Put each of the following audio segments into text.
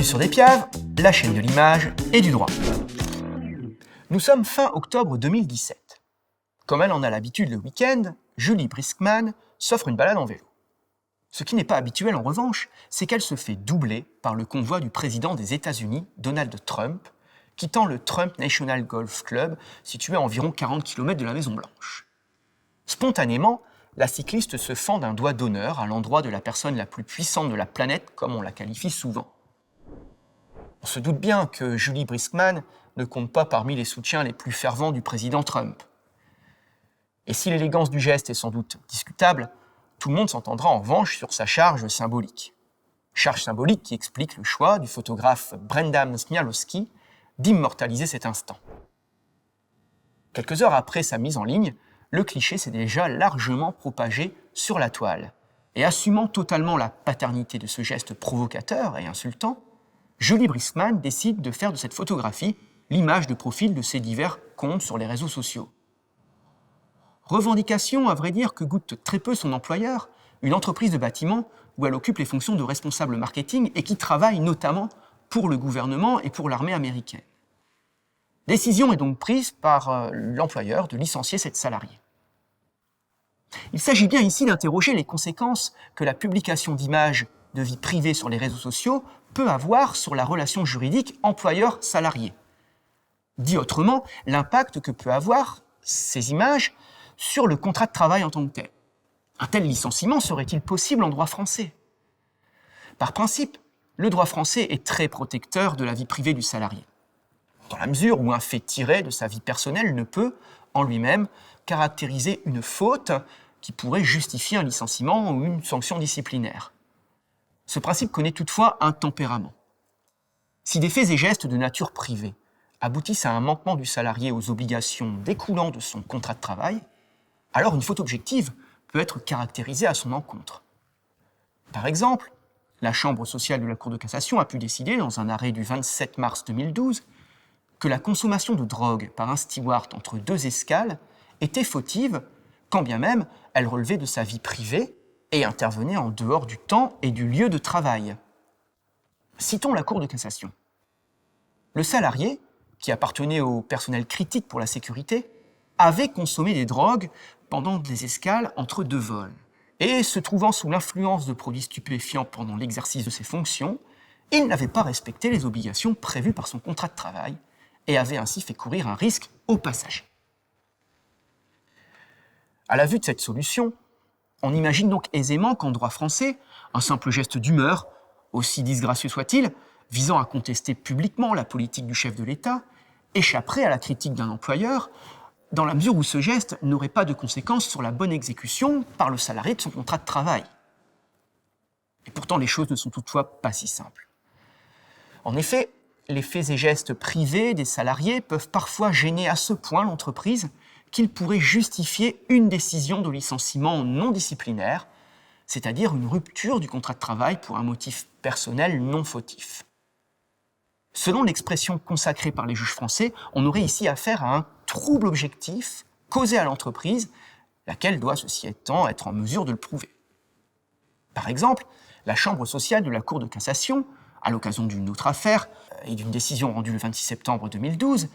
Bienvenue sur Des Piaves, la chaîne de l'image et du droit. Nous sommes fin octobre 2017. Comme elle en a l'habitude le week-end, Julie Briskman s'offre une balade en vélo. Ce qui n'est pas habituel en revanche, c'est qu'elle se fait doubler par le convoi du président des États-Unis, Donald Trump, quittant le Trump National Golf Club, situé à environ 40 km de la Maison-Blanche. Spontanément, la cycliste se fend d'un doigt d'honneur à l'endroit de la personne la plus puissante de la planète, comme on la qualifie souvent. On se doute bien que Julie Briskman ne compte pas parmi les soutiens les plus fervents du président Trump. Et si l'élégance du geste est sans doute discutable, tout le monde s'entendra en revanche sur sa charge symbolique. Charge symbolique qui explique le choix du photographe Brendan Smialowski d'immortaliser cet instant. Quelques heures après sa mise en ligne, le cliché s'est déjà largement propagé sur la toile. Et assumant totalement la paternité de ce geste provocateur et insultant, Julie Briskman décide de faire de cette photographie l'image de profil de ses divers comptes sur les réseaux sociaux. Revendication, à vrai dire, que goûte très peu son employeur, une entreprise de bâtiment où elle occupe les fonctions de responsable marketing et qui travaille notamment pour le gouvernement et pour l'armée américaine. Décision est donc prise par l'employeur de licencier cette salariée. Il s'agit bien ici d'interroger les conséquences que la publication d'images de vie privée sur les réseaux sociaux peut avoir sur la relation juridique employeur-salarié. Dit autrement, l'impact que peut avoir ces images sur le contrat de travail en tant que tel. Un tel licenciement serait-il possible en droit français ? Par principe, le droit français est très protecteur de la vie privée du salarié, dans la mesure où un fait tiré de sa vie personnelle ne peut, en lui-même, caractériser une faute qui pourrait justifier un licenciement ou une sanction disciplinaire. Ce principe connaît toutefois un tempérament. Si des faits et gestes de nature privée aboutissent à un manquement du salarié aux obligations découlant de son contrat de travail, alors une faute objective peut être caractérisée à son encontre. Par exemple, la Chambre sociale de la Cour de cassation a pu décider, dans un arrêt du 27 mars 2012, que la consommation de drogue par un steward entre deux escales était fautive, quand bien même elle relevait de sa vie privée et intervenait en dehors du temps et du lieu de travail. Citons la Cour de cassation. Le salarié, qui appartenait au personnel critique pour la sécurité, avait consommé des drogues pendant des escales entre deux vols. Et se trouvant sous l'influence de produits stupéfiants pendant l'exercice de ses fonctions, il n'avait pas respecté les obligations prévues par son contrat de travail et avait ainsi fait courir un risque aux passagers. À la vue de cette solution, on imagine donc aisément qu'en droit français, un simple geste d'humeur, aussi disgracieux soit-il, visant à contester publiquement la politique du chef de l'État, échapperait à la critique d'un employeur, dans la mesure où ce geste n'aurait pas de conséquences sur la bonne exécution par le salarié de son contrat de travail. Et pourtant, les choses ne sont toutefois pas si simples. En effet, les faits et gestes privés des salariés peuvent parfois gêner à ce point l'entreprise qu'il pourrait justifier une décision de licenciement non disciplinaire, c'est-à-dire une rupture du contrat de travail pour un motif personnel non fautif. Selon l'expression consacrée par les juges français, on aurait ici affaire à un trouble objectif causé à l'entreprise, laquelle doit, ceci étant, être en mesure de le prouver. Par exemple, la Chambre sociale de la Cour de cassation, à l'occasion d'une autre affaire et d'une décision rendue le 26 septembre 2012,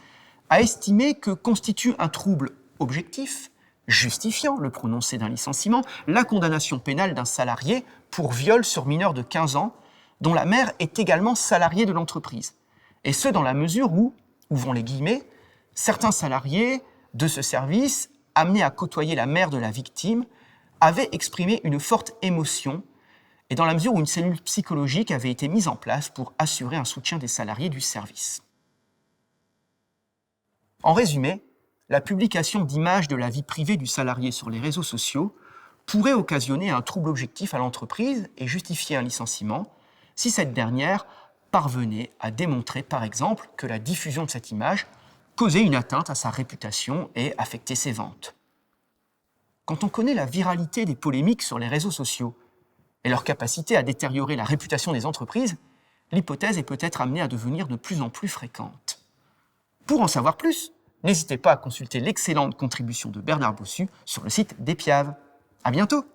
a estimé que constitue un trouble objectif, justifiant le prononcé d'un licenciement, la condamnation pénale d'un salarié pour viol sur mineur de 15 ans, dont la mère est également salariée de l'entreprise. Et ce, dans la mesure où, ouvrons les guillemets, certains salariés de ce service, amenés à côtoyer la mère de la victime, avaient exprimé une forte émotion, et dans la mesure où une cellule psychologique avait été mise en place pour assurer un soutien des salariés du service. En résumé, la publication d'images de la vie privée du salarié sur les réseaux sociaux pourrait occasionner un trouble objectif à l'entreprise et justifier un licenciement si cette dernière parvenait à démontrer, par exemple, que la diffusion de cette image causait une atteinte à sa réputation et affectait ses ventes. Quand on connaît la viralité des polémiques sur les réseaux sociaux et leur capacité à détériorer la réputation des entreprises, l'hypothèse est peut-être amenée à devenir de plus en plus fréquente. Pour en savoir plus, n'hésitez pas à consulter l'excellente contribution de Bernard Bossu sur le site des Piaves. À bientôt!